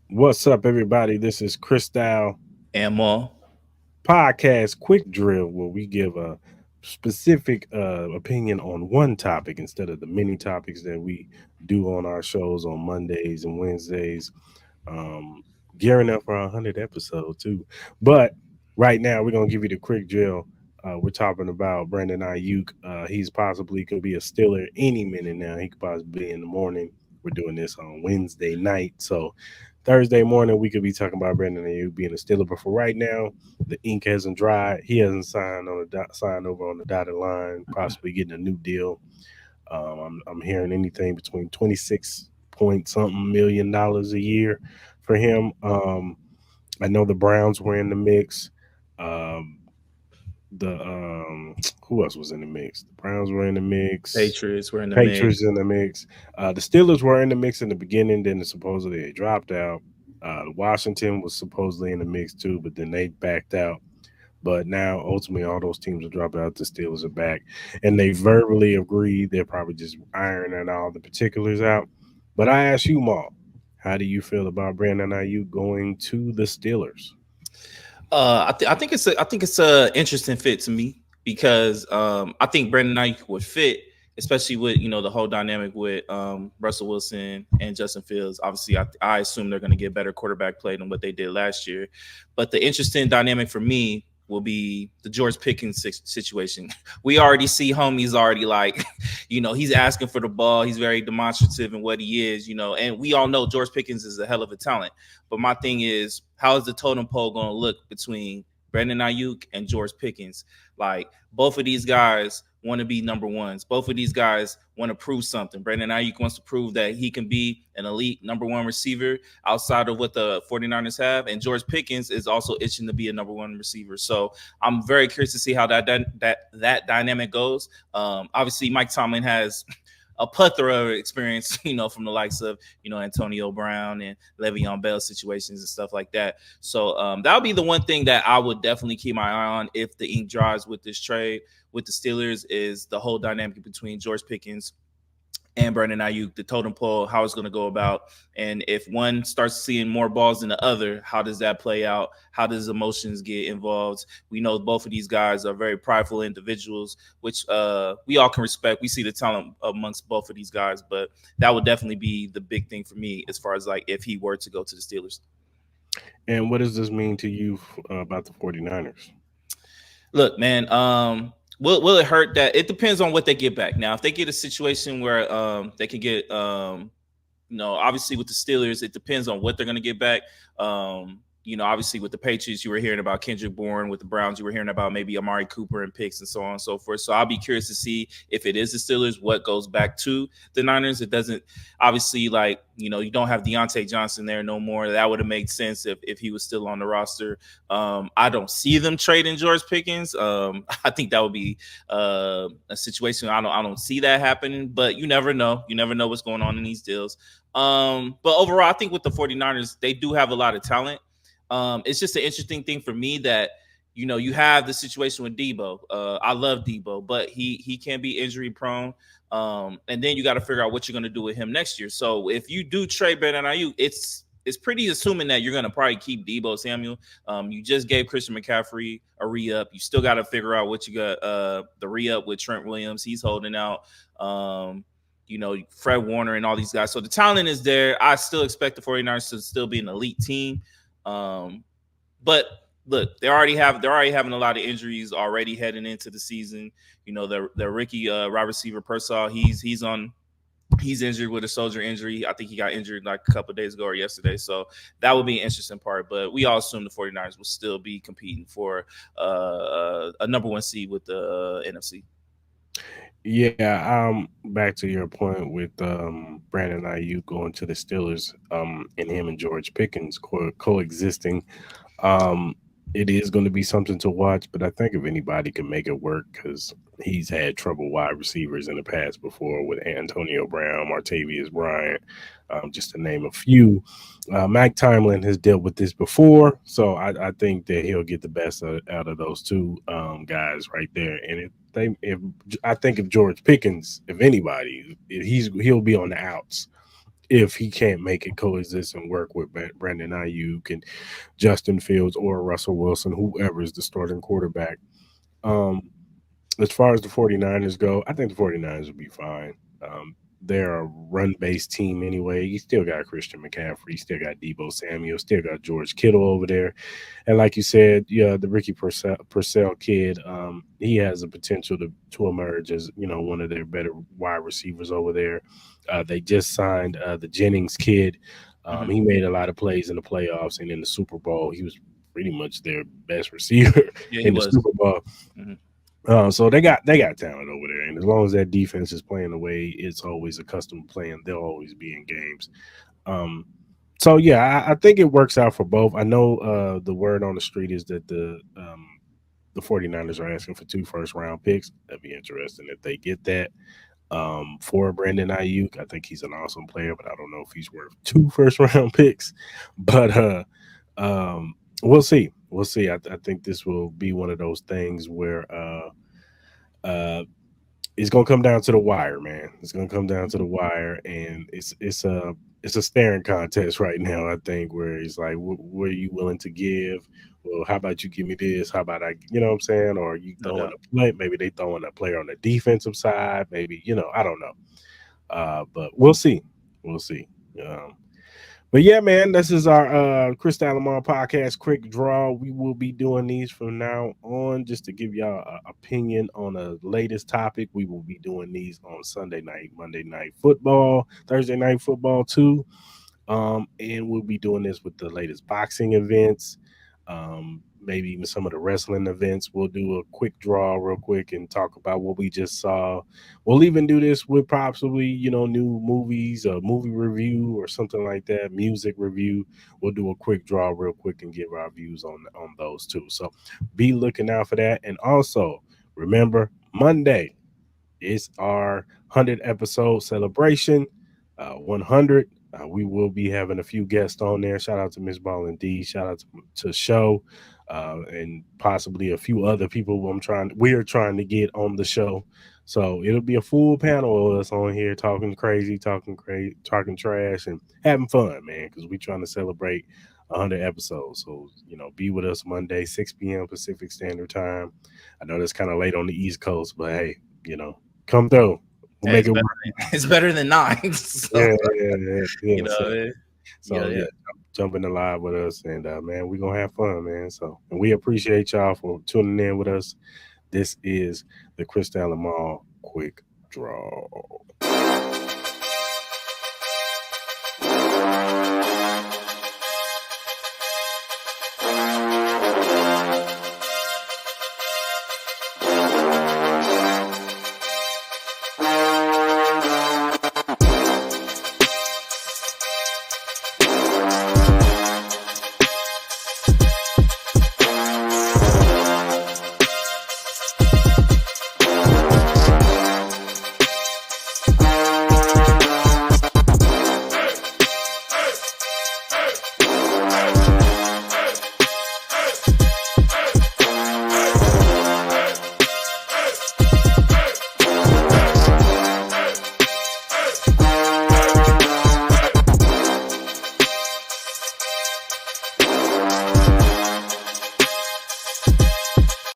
What's up, everybody? This is Crystal And Mal. Podcast Quick Drill, where we give a specific opinion on one topic instead of the many topics that we do on our shows on Mondays and Wednesdays. Um, Gearing up for our 100th episode, too. But right now, we're going to give you the quick drill. We're talking about Brandon Aiyuk. He's possibly could be a Steeler any minute now. He could possibly be in the morning. We're doing this on Wednesday night. So Thursday morning, we could be talking about Brandon Aiyuk being a Steeler. But for right now, the ink hasn't dried. He hasn't signed on the signed over on the dotted line, possibly getting a new deal. I'm hearing anything between 26 point something $1 million a year for him. I know the Browns were in the mix. Um, the Who else was in the mix? The Browns were in the mix. Patriots were in the Patriots mix. in the mix. The Steelers were in the mix in the beginning, then supposedly they dropped out. Washington was supposedly in the mix too, but then they backed out. But now, ultimately, all those teams will drop out. The Steelers are back, and they verbally agreed. They're probably just ironing all the particulars out. But I ask you, Maul, how do you feel about Brandon Ayuk going to the Steelers? I think it's a interesting fit to me because I think Brandon Aiyuk would fit, especially with the whole dynamic with Russell Wilson and Justin Fields. Obviously, I assume they're going to get better quarterback play than what they did last year. But the interesting dynamic for me will be the George Pickens situation. We already see homies already like, he's asking for the ball. He's very demonstrative in what he is, and we all know George Pickens is a hell of a talent. But my thing is, how is the totem pole going to look between Brandon Ayuk and George Pickens? Like both of these guys want to be number ones. Both of these guys want to prove something. Brandon Ayuk wants to prove that he can be an elite number one receiver outside of what the 49ers have. And George Pickens is also itching to be a number one receiver. So I'm very curious to see how that dynamic goes. Obviously, Mike Tomlin has a plethora of experience, from the likes of, Antonio Brown and Le'Veon Bell situations and stuff like that. So that'll be the one thing that I would definitely keep my eye on if the ink dries with this trade with the Steelers is the whole dynamic between George Pickens and Brandon Aiyuk, the totem pole, how it's going to go about. And if one starts seeing more balls than the other, how does that play out? How does emotions get involved? We know both of these guys are very prideful individuals, which we all can respect. We see the talent amongst both of these guys, but that would definitely be the big thing for me as far as like if he were to go to the Steelers. And what does this mean to you about the 49ers? Look, man, will it hurt that? It depends on what they get back. Now, if they get a situation where they can get obviously with the Steelers, it depends on what they're going to get back. Obviously with the Patriots, you were hearing about Kendrick Bourne. With the Browns, you were hearing about maybe Amari Cooper and picks and so on and so forth. So I'll be curious to see if it is the Steelers, what goes back to the Niners. It doesn't obviously you don't have Deontay Johnson there no more. That would have made sense if he was still on the roster. I don't see them trading George Pickens. I think that would be a situation. I don't see that happening, but you never know. You never know what's going on in these deals. But overall, I think with the 49ers, they do have a lot of talent. It's just an interesting thing for me that you have the situation with Debo. I love Debo, but he can be injury prone. And then you got to figure out what you're going to do with him next year. So if you do trade Brandon Aiyuk, it's pretty assuming that you're going to probably keep Debo Samuel. You just gave Christian McCaffrey a re-up. You still got to figure out what you got the re-up with Trent Williams. He's holding out. Fred Warner and all these guys. So the talent is there. I still expect the 49ers to still be an elite team. But look, they're already having a lot of injuries already heading into the season. The rookie wide receiver Persall, he's injured with a shoulder injury. I think he got injured like a couple of days ago or yesterday. So that would be an interesting part. But we all assume the 49ers will still be competing for a number one seed with the NFC. Yeah, back to your point with Brandon Ayuk going to the Steelers, and him and George Pickens coexisting. Um, it is going to be something to watch, but I think if anybody can make it work, because he's had trouble wide receivers in the past before with Antonio Brown, Martavius Bryant, just to name a few. Mike Tomlin has dealt with this before, so I think that he'll get the best out of those two guys right there. And if I think if George Pickens, if anybody, he'll be on the outs if he can't make it coexist and work with Brandon Ayuk and Justin Fields or Russell Wilson, whoever is the starting quarterback. Um, as far as the 49ers go, I think the 49ers will be fine. They're a run based team anyway. You still got Christian McCaffrey, you still got Debo Samuel, still got George Kittle over there. And like you said, yeah, the Ricky Purcell kid, he has the potential to emerge as, one of their better wide receivers over there. They just signed the Jennings kid. Hmm. He made a lot of plays in the playoffs and in the Super Bowl. He was pretty much their best receiver Yeah, he in the was. Super Bowl. Hmm. So they got talent over there, and as long as that defense is playing the way it's always accustomed to playing, they'll always be in games. Um, so yeah, I think it works out for both. I know the word on the street is that the 49ers are asking for two first round picks. That'd be interesting if they get that. For Brandon Ayuk, I think he's an awesome player, but I don't know if he's worth two first round picks. But we'll see. We'll see. I think this will be one of those things where uh, it's gonna come down to the wire, man. It's gonna come down to the wire, and it's a staring contest right now. I think where it's like, what are you willing to give? Well, how about you give me this? How about you know what I'm saying? Or you No throwing doubt. a play? Maybe they throwing a player on the defensive side. Maybe I don't know. But we'll see. We'll see. Um, but yeah, man, this is our Chris Lamar podcast quick draw. We will be doing these from now on just to give y'all an opinion on the latest topic. We will be doing these on Sunday night, Monday night football, Thursday night football too. And we'll be doing this with the latest boxing events, maybe even some of the wrestling events. We'll do a quick draw real quick and talk about what we just saw. We'll even do this with possibly, new movies, a movie review or something like that, music review. We'll do a quick draw real quick and give our views on those too. So be looking out for that. And also remember Monday. It's our 100 episode celebration. 100. We will be having a few guests on there. Shout out to Miss Ball and D. Shout out to Show, and possibly a few other people we're trying to get on the show. So it'll be a full panel of us on here talking crazy, talking trash, and having fun, man. Because we're trying to celebrate 100 episodes. So be with us Monday, 6 p.m. Pacific Standard Time. I know that's kind of late on the East Coast, but hey, you know, come through. We'll Hey, make it's it better. work. It's better than nine. So Yeah, yeah, yeah, you yeah. know, So, yeah, so yeah. yeah, jump in the live with us, and man, we're gonna have fun, man. So, and we appreciate y'all for tuning in with us. This is the Crystal Mall Quick Draw.